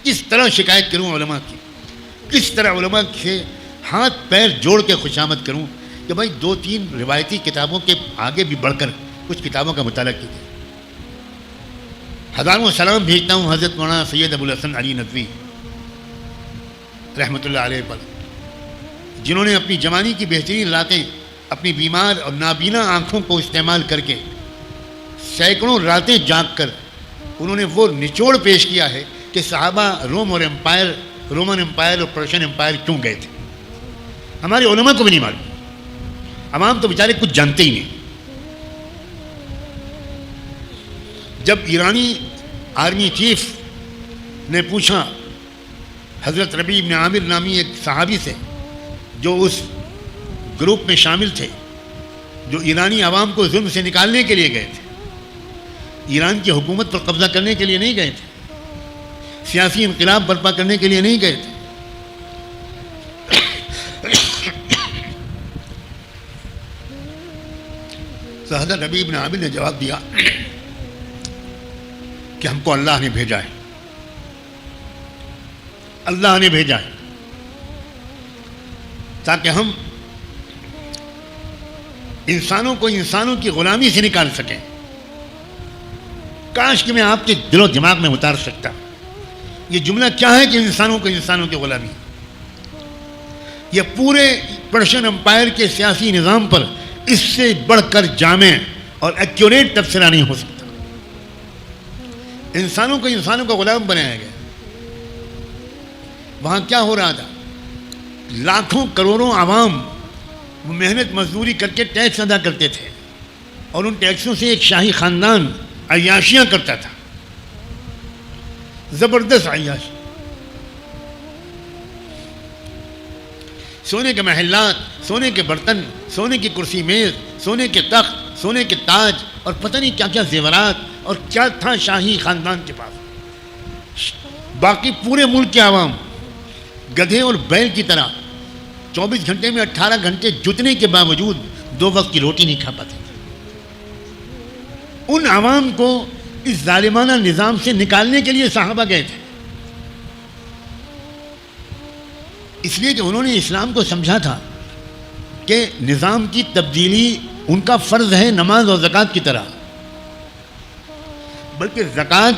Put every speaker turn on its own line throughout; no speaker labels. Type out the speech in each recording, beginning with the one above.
کس طرح شکایت کروں علماء کی، کس طرح علماء سے ہاتھ پیر جوڑ کے خوشامد کروں کہ بھائی 2-3 روایتی کتابوں کے آگے بھی بڑھ کر کچھ کتابوں کا مطالعہ کیجیے۔ ہزاروں سلام بھیجتا ہوں حضرت مولانا سید ابوالحسن علی ندوی رحمۃ اللہ علیہ پر، جنہوں نے اپنی جوانی کی بہترین راتیں اپنی بیمار اور نابینا آنکھوں کو استعمال کر کے سینکڑوں راتیں جاگ کر انہوں نے وہ نچوڑ پیش کیا ہے کہ صحابہ رومن امپائر اور پرشین امپائر کیوں گئے تھے۔ ہمارے علماء کو بھی نہیں معلوم، عوام تو بیچارے کچھ جانتے ہی نہیں۔ جب ایرانی آرمی چیف نے پوچھا حضرت ربیع بن عامر نامی ایک صحابی سے جو اس گروپ میں شامل تھے جو ایرانی عوام کو ظلم سے نکالنے کے لیے گئے تھے، ایران کی حکومت پر قبضہ کرنے کے لیے نہیں گئے تھے، سیاسی انقلاب برپا کرنے کے لیے نہیں گئے تھے، تو حضرت ربیع بن عامر نے جواب دیا کہ ہم کو اللہ نے بھیجا ہے، اللہ نے بھیجا ہے تاکہ ہم انسانوں کو انسانوں کی غلامی سے نکال سکیں۔ کاش کہ میں آپ کے دل و دماغ میں اتار سکتا۔ یہ جملہ کیا ہے کہ انسانوں کو انسانوں کی غلامی؟ یہ پورے پرشین امپائر کے سیاسی نظام پر اس سے بڑھ کر جامع اور ایکوریٹ تبصرہ نہیں ہو سکتا۔ انسانوں کو انسانوں کا غلام بنایا گیا۔ وہاں کیا ہو رہا تھا؟ لاکھوں کروڑوں عوام وہ محنت مزدوری کر کے ٹیکس ادا کرتے تھے اور ان ٹیکسوں سے ایک شاہی خاندان عیاشیاں کرتا تھا، زبردست عیاشی، سونے کے محلات، سونے کے برتن، سونے کی کرسی میز، سونے کے تخت، سونے کے تاج اور پتہ نہیں کیا کیا زیورات اور کیا تھا شاہی خاندان کے پاس۔ باقی پورے ملک کے عوام گدھے اور بیل کی طرح 24 گھنٹے میں 18 گھنٹے جتنے کے باوجود 2 وقت کی روٹی نہیں کھا پاتے تھے۔ ان عوام کو اس ظالمانہ نظام سے نکالنے کے لیے صحابہ گئے تھے، اس لیے کہ انہوں نے اسلام کو سمجھا تھا کہ نظام کی تبدیلی ان کا فرض ہے نماز اور زکوٰۃ کی طرح، بلکہ زکوٰۃ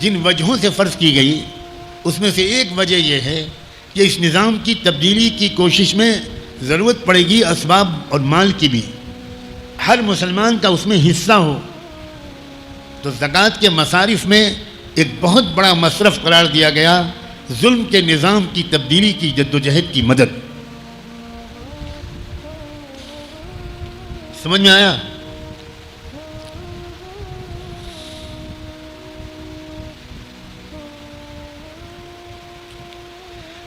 جن وجہوں سے فرض کی گئی اس میں سے ایک وجہ یہ ہے کہ اس نظام کی تبدیلی کی کوشش میں ضرورت پڑے گی اسباب اور مال کی بھی، ہر مسلمان کا اس میں حصہ ہو، تو زکوٰۃ کے مصارف میں ایک بہت بڑا مصرف قرار دیا گیا ظلم کے نظام کی تبدیلی کی جدوجہد کی مدد۔ سمجھ میں آیا؟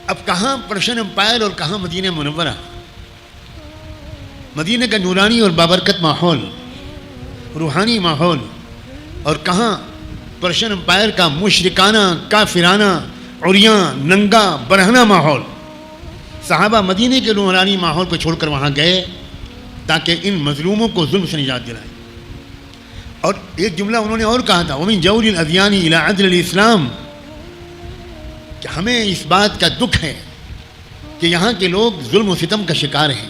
اب کہاں پرشین امپائر اور کہاں مدینہ منورہ؟ مدینہ کا نورانی اور بابرکت ماحول، روحانی ماحول، اور کہاں پرشین امپائر کا مشرکانہ، کافرانہ، عریاں، ننگا، برہنہ ماحول۔ صحابہ مدینہ کے نورانی ماحول کو چھوڑ کر وہاں گئے تاکہ ان مظلوموں کو ظلم سے نجات دلائیں۔ اور ایک جملہ انہوں نے اور کہا تھا، وَمِن جَوْرِ الْأَدْيَانِ إِلَىٰ عَدْلِ الْإِسْلَامِ، کہ ہمیں اس بات کا دکھ ہے کہ یہاں کے لوگ ظلم و ستم کا شکار ہیں،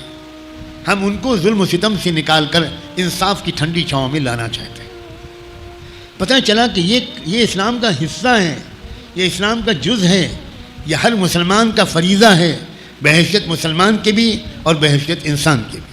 ہم ان کو ظلم و ستم سے نکال کر انصاف کی ٹھنڈی چھاؤں میں لانا چاہتے ہیں۔ پتہ چلا کہ یہ اسلام کا حصہ ہے، یہ اسلام کا جز ہے، یہ ہر مسلمان کا فریضہ ہے، بحیثیت مسلمان کے بھی اور بحیثیت انسان کے بھی۔